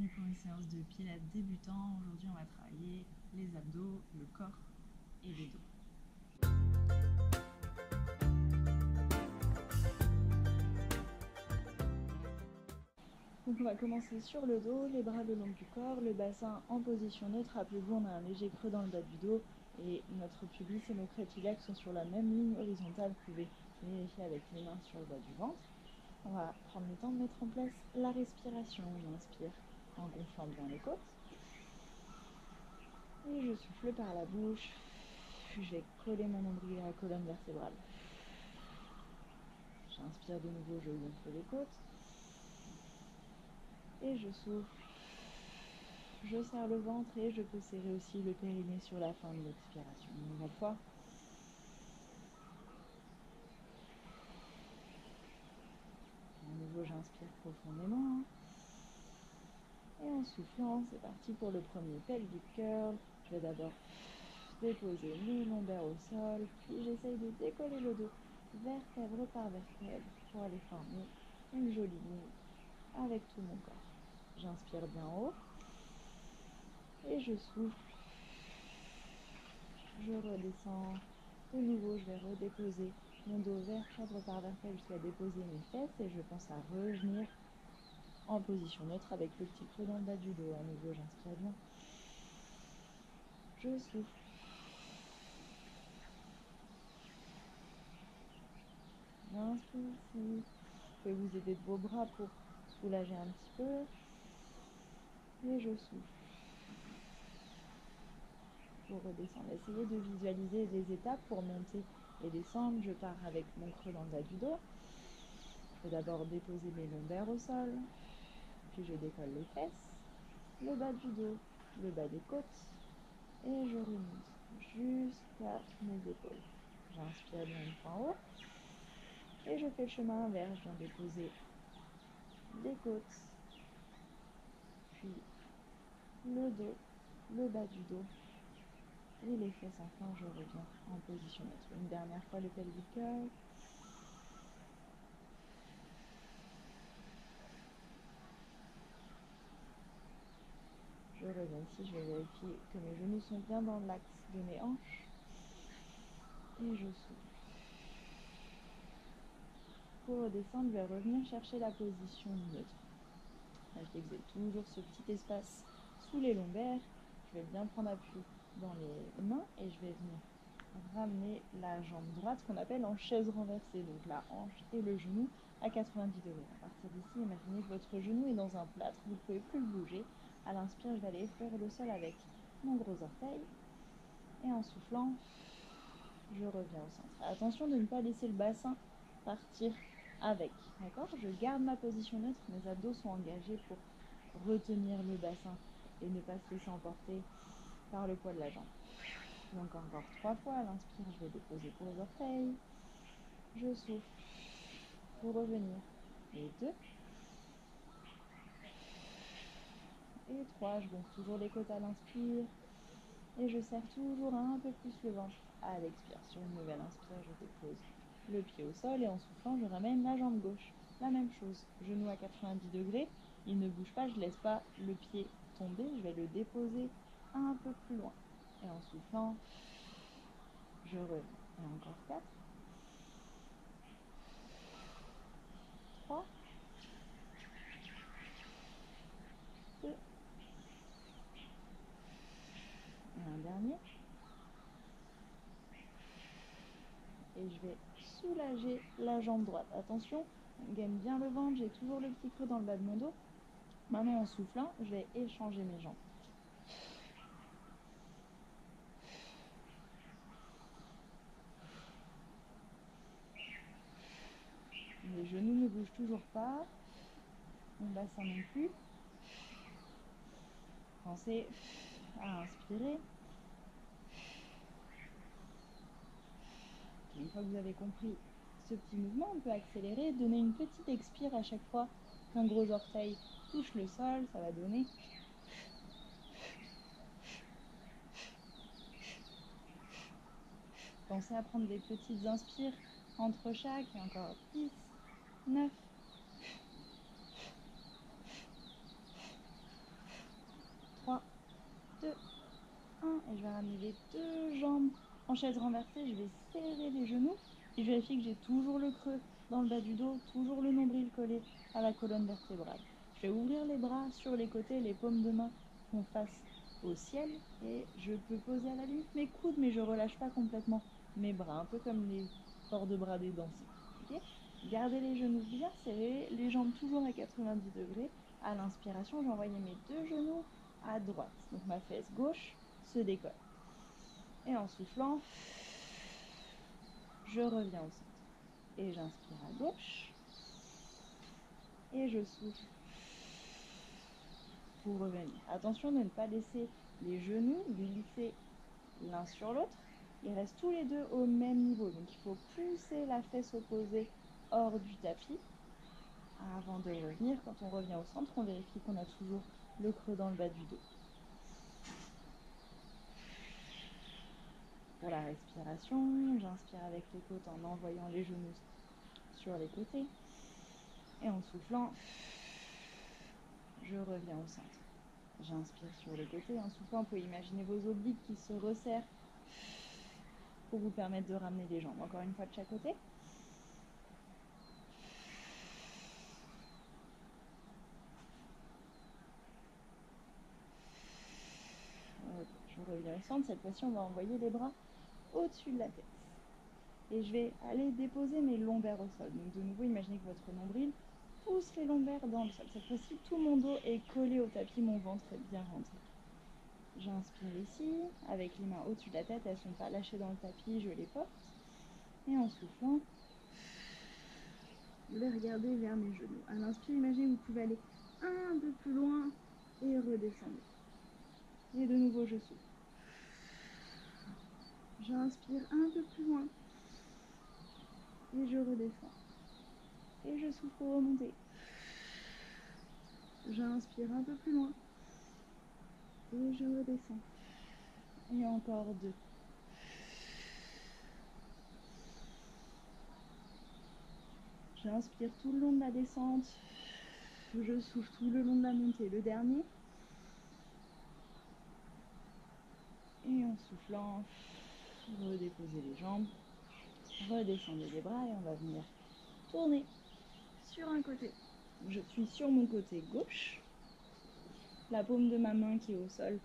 bienvenue pour une séance de pilates débutant. Aujourd'hui, on va travailler les abdos, le corps et le dos. Donc on va commencer sur le dos, les bras le long du corps, le bassin en position neutre. Rappelez-vous, on a un léger creux dans le bas du dos et notre pubis et nos crêtes iliaques sont sur la même ligne horizontale. Vous pouvez vérifier avec les mains sur le bas du ventre. On va prendre le temps de mettre en place la respiration. On inspire en gonflant bien les côtes. Et je souffle par la bouche. Je vais coller mon nombril à la colonne vertébrale. J'inspire de nouveau, je gonfle les côtes. Et je souffle. Je serre le ventre et je peux serrer aussi le périnée sur la fin de l'expiration. Une nouvelle fois. À nouveau, j'inspire profondément. Et en soufflant, c'est parti pour le premier pelvic curl. Je vais d'abord déposer mes lombaires au sol, puis j'essaye de décoller le dos vertèbre par vertèbre pour aller former une jolie ligne avec tout mon corps. J'inspire bien haut et je souffle. Je redescends. De nouveau, je vais redéposer mon dos vertèbre par vertèbre jusqu'à déposer mes fesses et je pense à revenir en position neutre avec le petit creux dans le bas du dos. À nouveau, j'inspire bien. Je souffle. Inspire ici. Vous pouvez vous aider de vos bras pour soulager un petit peu. Et je souffle. Pour redescendre, essayez de visualiser des étapes pour monter et descendre. Je pars avec mon creux dans le bas du dos. Je vais d'abord déposer mes lombaires au sol. Puis je décolle les fesses, le bas du dos, le bas des côtes. Et je remonte jusqu'à mes épaules. J'inspire bien une fois en haut. Et je fais le chemin inverse. Je viens déposer les côtes, puis le dos, le bas du dos et les fesses. Enfin, je reviens en position neutre. Une dernière fois le pelvic curl. Je reviens ici, je vais vérifier que mes genoux sont bien dans l'axe de mes hanches. Et je souffle. Pour redescendre, je vais revenir chercher la position neutre. Là, je dis que j'ai toujours ce petit espace sous les lombaires. Je vais bien prendre appui dans les mains et je vais venir ramener la jambe droite qu'on appelle en chaise renversée. Donc la hanche et le genou à 90 degrés. À partir d'ici, imaginez que votre genou est dans un plâtre. Vous ne pouvez plus le bouger. À l'inspire, je vais aller effleurer le sol avec mon gros orteil. Et en soufflant, je reviens au centre. Attention de ne pas laisser le bassin partir avec. D'accord? Je garde ma position neutre. Mes abdos sont engagés pour retenir le bassin et ne pas se laisser emporter par le poids de la jambe. Donc encore 3 fois. À l'inspire, je vais déposer pour les orteils. Je souffle pour revenir. Et 2. Et 3. Je gonfle toujours les côtes à l'inspire. Et je serre toujours un peu plus le ventre à l'expire. Sur une nouvelle inspire, je dépose le pied au sol et en soufflant, je ramène la jambe gauche. La même chose, genou à 90 degrés, il ne bouge pas, je ne laisse pas le pied tomber, je vais le déposer un peu plus loin. Et en soufflant, je reviens. Et encore 4, 3, 2, et un dernier. Et je vais soulager la jambe droite. Attention, on gaine bien le ventre, j'ai toujours le petit creux dans le bas de mon dos. Maintenant, en soufflant, je vais échanger mes jambes. Les genoux ne bougent toujours pas, mon bassin non plus. Pensez à inspirer. Une fois que vous avez compris ce petit mouvement, on peut accélérer, donner une petite expire à chaque fois qu'un gros orteil touche le sol, ça va donner. Pensez à prendre des petites inspires entre chaque, et encore 10, 9, ramener les deux jambes en chaise renversée. Je vais serrer les genoux et je vérifie que j'ai toujours le creux dans le bas du dos, toujours le nombril collé à la colonne vertébrale. Je vais ouvrir les bras sur les côtés, les paumes de main font face au ciel et je peux poser à la limite mes coudes, mais je relâche pas complètement mes bras, un peu comme les corps de bras des danseurs. Okay, gardez les genoux bien serrés, les jambes toujours à 90 degrés. À l'inspiration, j'ai envoyé mes deux genoux à droite. Donc ma fesse gauche se décolle. Et en soufflant, je reviens au centre. Et j'inspire à gauche. Et je souffle pour revenir. Attention de ne pas laisser les genoux glisser l'un sur l'autre. Ils restent tous les deux au même niveau. Donc il faut pousser la fesse opposée hors du tapis. Avant de revenir, quand on revient au centre, on vérifie qu'on a toujours le creux dans le bas du dos. Pour la respiration, j'inspire avec les côtes en envoyant les genoux sur les côtés. Et en soufflant, je reviens au centre. J'inspire sur les côtés. En soufflant, vous pouvez imaginer vos obliques qui se resserrent pour vous permettre de ramener les jambes. Encore une fois de chaque côté. Je reviens au centre. Cette fois-ci, on va envoyer les bras au-dessus de la tête. Et je vais aller déposer mes lombaires au sol. Donc de nouveau, imaginez que votre nombril pousse les lombaires dans le sol. Cette fois-ci, tout mon dos est collé au tapis, mon ventre est bien rentré. J'inspire ici, avec les mains au-dessus de la tête, elles ne sont pas lâchées dans le tapis, je les porte. Et en soufflant, je vais regarder vers mes genoux. À l'inspire, imaginez que vous pouvez aller un peu plus loin et redescendre. Et de nouveau, je souffle. J'inspire un peu plus loin et je redescends. Et je souffle pour remonter. J'inspire un peu plus loin et je redescends. Et encore deux. J'inspire tout le long de la descente. Je souffle tout le long de la montée. Le dernier. Et en soufflant, redéposez les jambes. Redescendez les bras et on va venir tourner sur un côté. Je suis sur mon côté gauche. La paume de ma main qui est au sol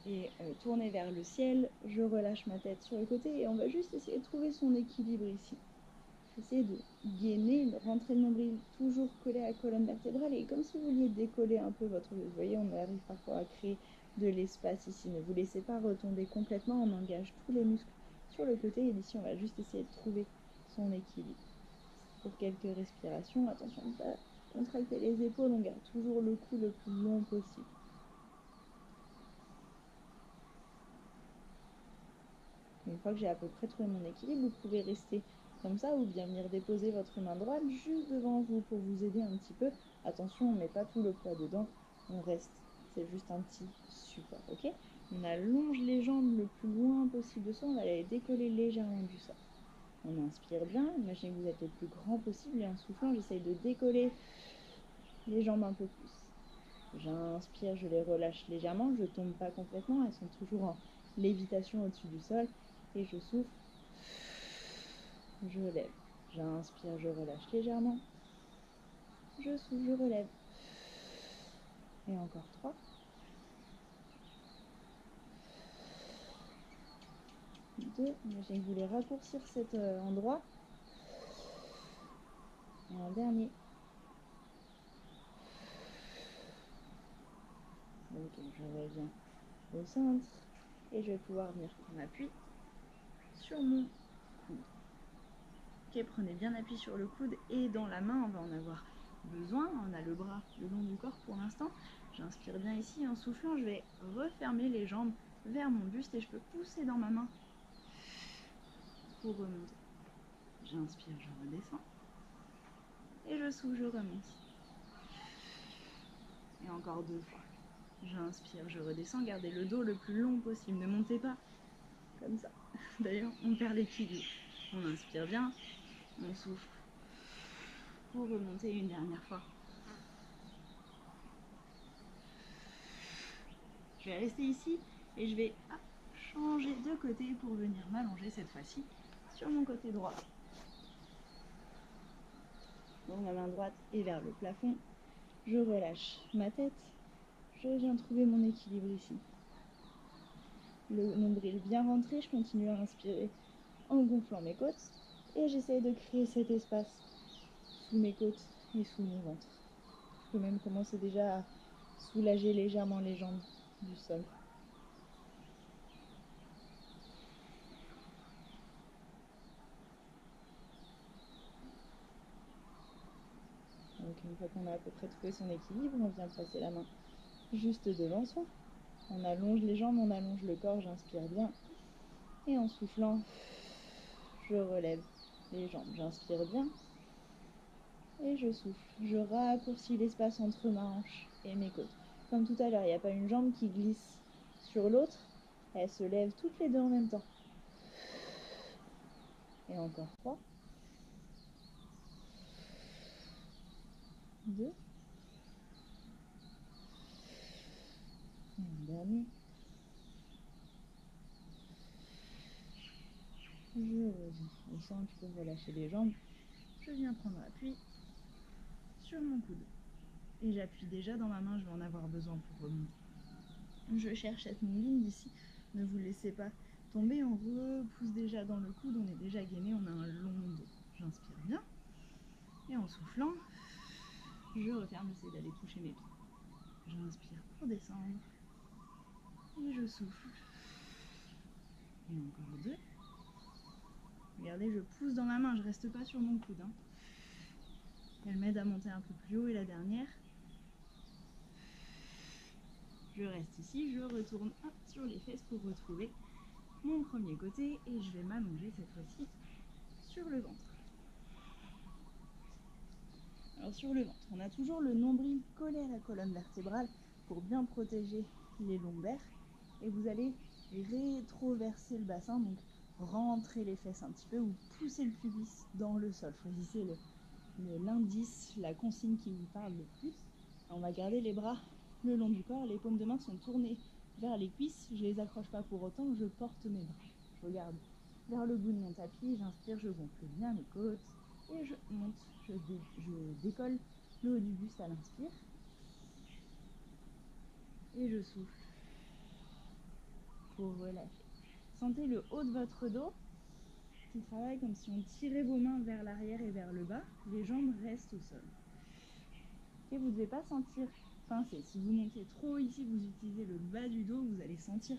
est tournée vers le ciel. Je relâche ma tête sur le côté et on va juste essayer de trouver son équilibre ici. Essayez de gainer, de rentrer le nombril toujours collé à la colonne vertébrale et comme si vous vouliez décoller un peu votre... Vous voyez, on arrive parfois à créer de l'espace ici. Ne vous laissez pas retomber complètement, on engage tous les muscles sur le côté et d'ici on va juste essayer de trouver son équilibre. Pour quelques respirations, attention de ne pas contracter les épaules, on garde toujours le cou le plus long possible. Une fois que j'ai à peu près trouvé mon équilibre, vous pouvez rester comme ça ou bien venir déposer votre main droite juste devant vous pour vous aider un petit peu. Attention, on ne met pas tout le poids dedans, on reste, c'est juste un petit support, ok? On allonge les jambes le plus loin possible de soi, on va les décoller légèrement du sol. On inspire bien, imaginez que vous êtes le plus grand possible et en soufflant, j'essaye de décoller les jambes un peu plus. J'inspire, je les relâche légèrement, je ne tombe pas complètement, elles sont toujours en lévitation au-dessus du sol. Et je souffle, je lève. J'inspire, je relâche légèrement. Je souffle, je relève. Et encore 3. 2. Imaginez que vous voulez raccourcir cet endroit. Et un dernier. Ok, je reviens au centre. Et je vais pouvoir venir prendre appui sur mon coude. Ok, prenez bien appui sur le coude et dans la main, on va en avoir besoin. On a le bras le long du corps pour l'instant. J'inspire bien ici. En soufflant, je vais refermer les jambes vers mon buste et je peux pousser dans ma main pour remonter. J'inspire, je redescends. Et je souffle, je remonte. Et encore 2 fois. J'inspire, je redescends. Gardez le dos le plus long possible. Ne montez pas comme ça. D'ailleurs, on perd l'équilibre. On inspire bien. On souffle pour remonter une dernière fois. Je vais rester ici et je vais changer de côté pour venir m'allonger cette fois-ci sur mon côté droit. Donc ma main droite est vers le plafond. Je relâche ma tête. Je viens trouver mon équilibre ici. Le nombril bien rentré, je continue à inspirer en gonflant mes côtes. Et j'essaye de créer cet espace sous mes côtes et sous mon ventre. Je peux même commencer déjà à soulager légèrement les jambes du sol. Donc une fois qu'on a à peu près trouvé son équilibre, on vient placer la main juste devant soi. On allonge les jambes, on allonge le corps, j'inspire bien. Et en soufflant, je relève les jambes. J'inspire bien. Et je souffle. Je raccourcis l'espace entre ma hanche et mes côtes. Comme tout à l'heure, il n'y a pas une jambe qui glisse sur l'autre. Elles se lèvent toutes les deux en même temps. Et encore 3. 2. Et un dernier. Je reviens au centre, je peux relâcher les jambes. Je viens prendre appui sur mon coude. Et j'appuie déjà dans ma main, je vais en avoir besoin pour remonter. Je cherche cette ligne d'ici. Ne vous laissez pas tomber, on repousse déjà dans le coude, on est déjà gainé, on a un long dos. J'inspire bien. Et en soufflant, je referme, j'essaie d'aller toucher mes pieds. J'inspire pour descendre. Et je souffle. Et encore 2. Regardez, je pousse dans ma main, je reste pas sur mon coude. Elle m'aide à monter un peu plus haut. Et la dernière. Je reste ici, je retourne sur les fesses pour retrouver mon premier côté. Et je vais m'allonger cette fois-ci sur le ventre. Alors sur le ventre, on a toujours le nombril collé à la colonne vertébrale pour bien protéger les lombaires. Et vous allez rétroverser le bassin, donc rentrer les fesses un petit peu ou pousser le pubis dans le sol. Choisissez l'indice, la consigne qui vous parle le plus. On va garder les bras le long du corps, les paumes de main sont tournées vers les cuisses. Je ne les accroche pas pour autant, je porte mes bras. Je regarde vers le bout de mon tapis, j'inspire, je gonfle bien mes côtes et je monte, je décolle le haut du buste à l'inspire et je souffle pour relâcher. Sentez le haut de votre dos qui travaille comme si on tirait vos mains vers l'arrière et vers le bas. Les jambes restent au sol. Et vous ne devez pas sentir pincer. Si vous montez trop ici, vous utilisez le bas du dos, vous allez sentir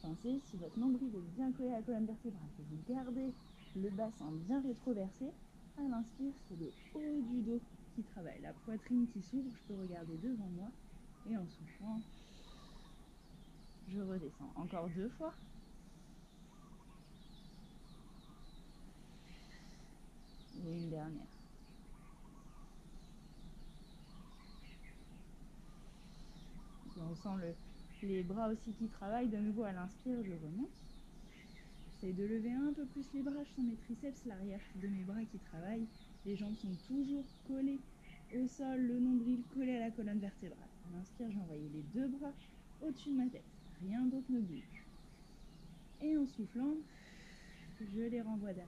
pincer. Si votre nombril est bien collé à la colonne vertébrale, que vous gardez le bassin bien rétroversé, à l'inspire, c'est le haut du dos qui travaille. La poitrine qui s'ouvre, je peux regarder devant moi. Et en soufflant, je redescends. Encore 2 fois. Et une dernière. Et on sent les bras aussi qui travaillent. De nouveau à l'inspire, je remonte. J'essaie de lever un peu plus les bras, je sens mes triceps, l'arrière de mes bras qui travaillent. Les jambes sont toujours collées au sol, le nombril collé à la colonne vertébrale. À l'inspire, j'ai envoyé les 2 bras au-dessus de ma tête. Rien d'autre ne bouge. Et en soufflant, je les renvoie derrière.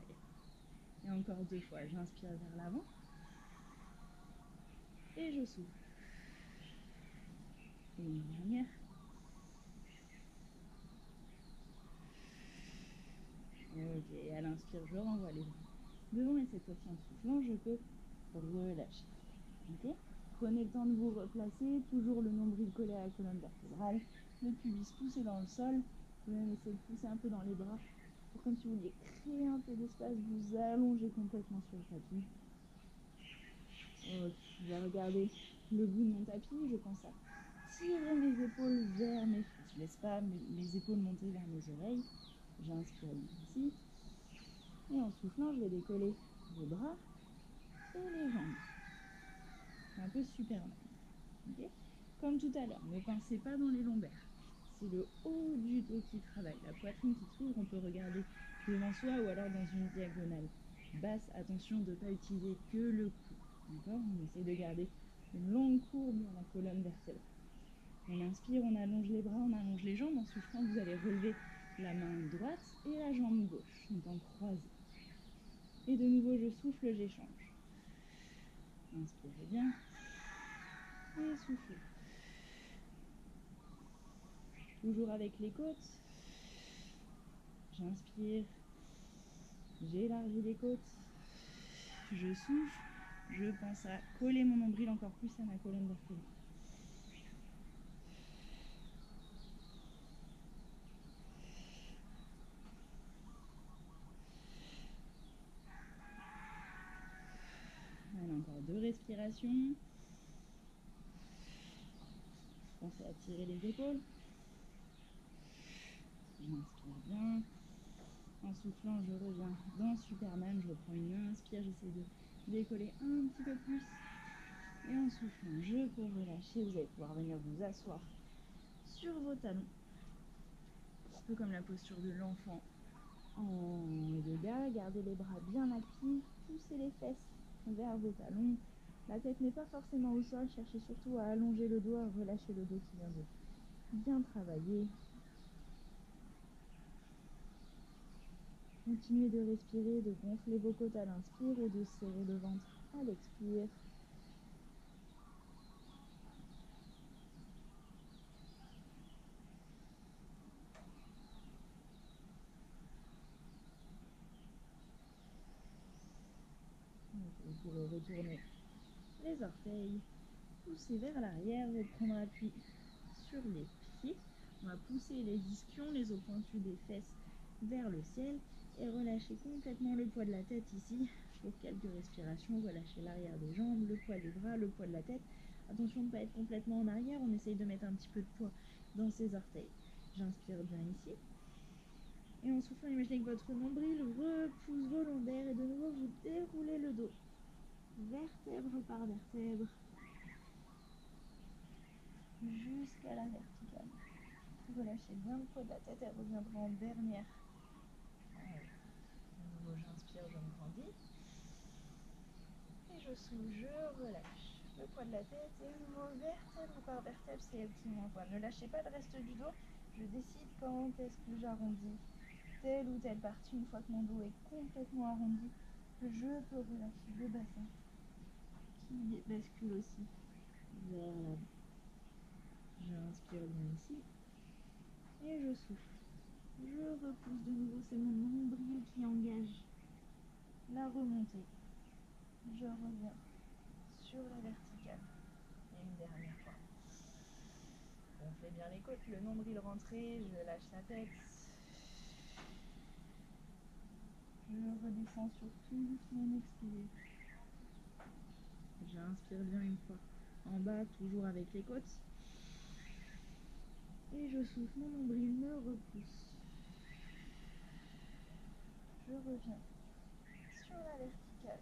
Et encore 2 fois, j'inspire vers l'avant. Et je souffle. Et une dernière. Ok, et à l'inspire, je renvoie les bras devant et cette fois-ci en soufflant, je peux relâcher. Ok, prenez le temps de vous replacer, toujours le nombril collé à la colonne vertébrale, le pubis poussé dans le sol. Vous pouvez même essayer de pousser un peu dans les bras pour comme si vous vouliez créer un peu d'espace, vous allongez complètement sur le tapis. Ok, je vais regarder le bout de mon tapis, je pense à tirer mes épaules vers mes fesses. Je laisse pas les épaules monter vers mes oreilles. J'inspire ici. Et en soufflant, je vais décoller les bras et les jambes. C'est un peu Superman. Okay, comme tout à l'heure, ne pincez pas dans les lombaires. C'est le haut du dos qui travaille, la poitrine qui s'ouvre. On peut regarder devant soi ou alors dans une diagonale basse. Attention de ne pas utiliser que le cou. D'accord, on essaie de garder une longue courbe dans la colonne vertébrale. On inspire, on allonge les bras, on allonge les jambes. En soufflant, vous allez relever la main droite et la jambe gauche, en croisé. Et de nouveau, je souffle, j'échange. Inspirez bien. Et soufflez. Toujours avec les côtes. J'inspire. J'élargis les côtes. Je souffle. Je pense à coller mon nombril encore plus à ma colonne vertébrale. Allez, encore 2 respirations. Pensez à tirer les épaules. J'inspire bien. En soufflant, je reviens dans Superman. Je reprends une inspire. J'essaie de décoller un petit peu plus. Et en soufflant, je peux relâcher. Vous allez pouvoir venir vous asseoir sur vos talons. Un peu comme la posture de l'enfant en yoga. Gardez les bras bien actifs. Poussez les fesses vers vos talons. La tête n'est pas forcément au sol. Cherchez surtout à allonger le dos, à relâcher le dos qui vient de bien travailler. Continuez de respirer, de gonfler vos côtes à l'inspire et de serrer le ventre à l'expire. Vous pourrez retourner les orteils, pousser vers l'arrière, reprendre appui sur les pieds. On va pousser les ischions, les os pointus des fesses vers le ciel et relâcher complètement le poids de la tête ici. Pour quelques respirations, relâchez l'arrière des jambes, le poids des bras, le poids de la tête. Attention de ne pas être complètement en arrière, on essaye de mettre un petit peu de poids dans ses orteils. J'inspire bien ici. Et en soufflant, imaginez que votre nombril repousse vos lombaires et de nouveau vous déroulez le dos. Vertèbre par vertèbre. Jusqu'à la verticale. Relâchez bien le poids de la tête, elle reviendra en dernière. De nouveau, j'inspire, je me grandis. Et je souffle, je relâche le poids de la tête et de nouveau vertèbre par vertèbre, c'est elle qui m'envoie. Ne lâchez pas le reste du dos. Je décide quand est-ce que j'arrondis telle ou telle partie. Une fois que mon dos est complètement arrondi, je peux relâcher le bassin qui bascule aussi vers l'avant. J'inspire bien ici et je souffle. Je repousse de nouveau, c'est mon nombril qui engage la remontée. Je reviens sur la verticale. Et une dernière fois. On fait bien les côtes, le nombril rentré, je lâche la tête. Je redescends sur tout doucement, expire. J'inspire bien une fois. En bas, toujours avec les côtes. Et je souffle, mon nombril me repousse. Je reviens sur la verticale.